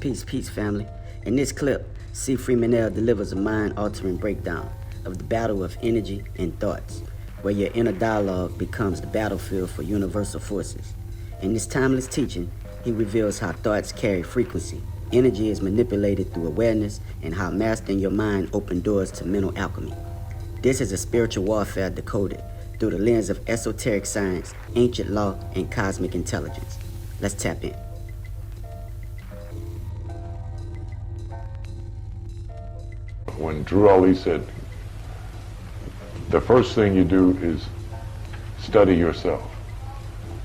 Peace, family. In this clip, C. Freeman delivers a mind-altering breakdown of the battle of energy and thoughts, where your inner dialogue becomes the battlefield for universal forces. In this timeless teaching, he reveals how thoughts carry frequency, energy is manipulated through awareness, and how mastering your mind opens doors to mental alchemy. This is a spiritual warfare decoded through the lens of esoteric science, ancient law, and cosmic intelligence. Let's tap in. When Drew Ali said, the first thing you do is study yourself.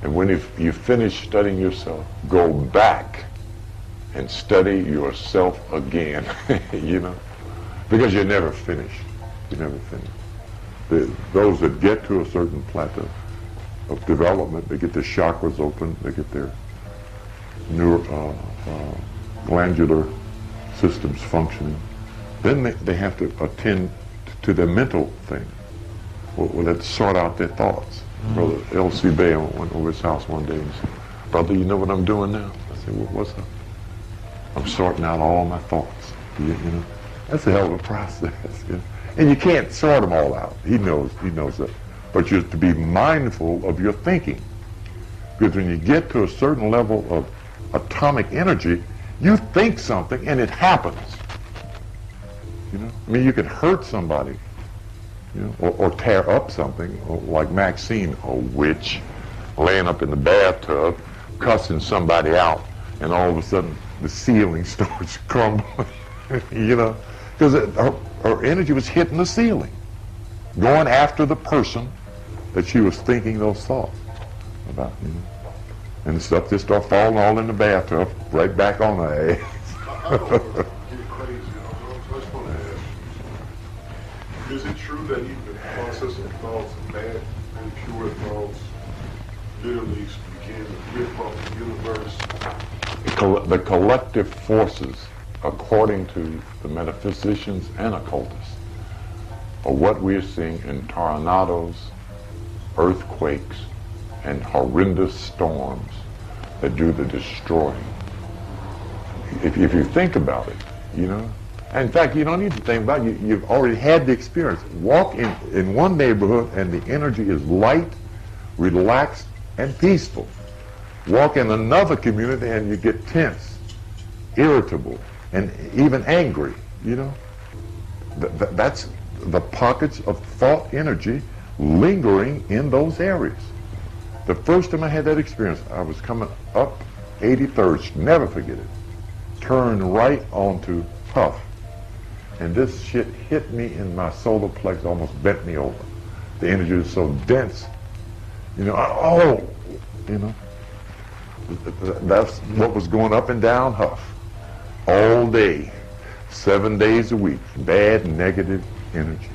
And when you finish studying yourself, go back and study yourself again, you know? Because you're never finished. You're never finished. Those that get to a certain plateau of development, they get their chakras open, they get their glandular systems functioning. Then they have to attend to their mental thing. Well, let's sort out their thoughts. Brother L.C. Bay, I went over his house one day and said, "Brother, you know what I'm doing now?" I said, "Well, what's up?" "I'm sorting out all my thoughts." You know, that's a hell of a process. You know? And you can't sort them all out. He knows that. But you're to be mindful of your thinking. Because when you get to a certain level of atomic energy, you think something and it happens. You know, I mean, you could hurt somebody, you know, or tear up something, or like Maxine, a witch, laying up in the bathtub, cussing somebody out, and all of a sudden the ceiling starts crumbling, you know, because her energy was hitting the ceiling, going after the person that she was thinking those thoughts about, you know, and stuff just started falling all in the bathtub, right back on her ass. Is it true that even the process of thoughts, bad and pure thoughts, literally begin to rip up the universe? The collective forces, according to the metaphysicians and occultists, are what we are seeing in tornadoes, earthquakes, and horrendous storms that do the destroying. If you think about it, you know, in fact, you don't need to think about it. You've already had the experience. Walk in one neighborhood and the energy is light, relaxed, and peaceful. Walk in another community and you get tense, irritable, and even angry, you know. That's the pockets of thought energy lingering in those areas. The first time I had that experience, I was coming up 83rd, never forget it, turned right onto Huff. And this shit hit me in my solar plex, almost bent me over. The energy was so dense, you know, you know. That's what was going up and down Huff all day, 7 days a week, bad, negative energy.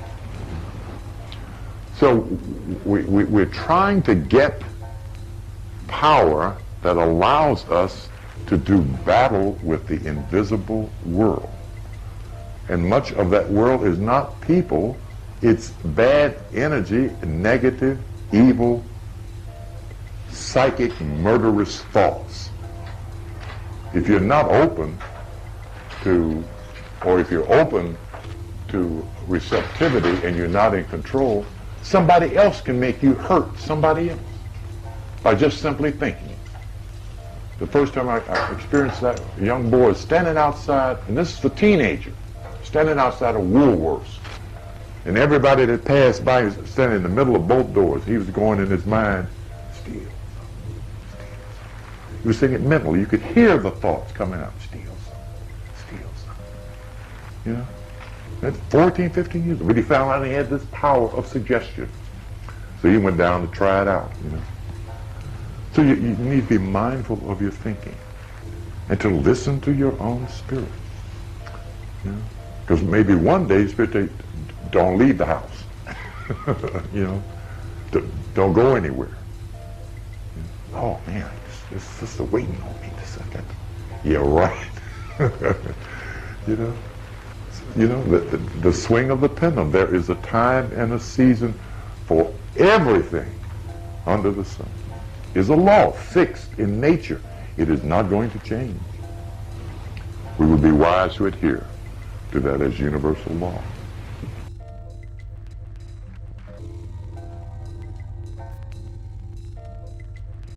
So we're trying to get power that allows us to do battle with the invisible world. And much of that world is not people, it's bad energy, negative, evil, psychic, murderous thoughts. If you're not open to, or if you're open to receptivity and you're not in control, somebody else can make you hurt somebody else by just simply thinking it. The first time I experienced that, a young boy is standing outside, and this is a teenager, standing outside of Woolworths. And everybody that passed by was standing in the middle of both doors. He was going in his mind, steal. He was thinking mentally. You could hear the thoughts coming out, steal. You know? That's 14, 15 years old. But he found out he had this power of suggestion. So he went down to try it out, you know. So you need to be mindful of your thinking and to listen to your own spirit. You know? Because maybe one day, Spirit, don't leave the house. You know, don't go anywhere. You know? Oh man, this is waiting on me. Yeah, right. You know, the swing of the pendulum. There is a time and a season for everything under the sun. Is a law fixed in nature. It is not going to change. we would be wise to adhere to that as universal law.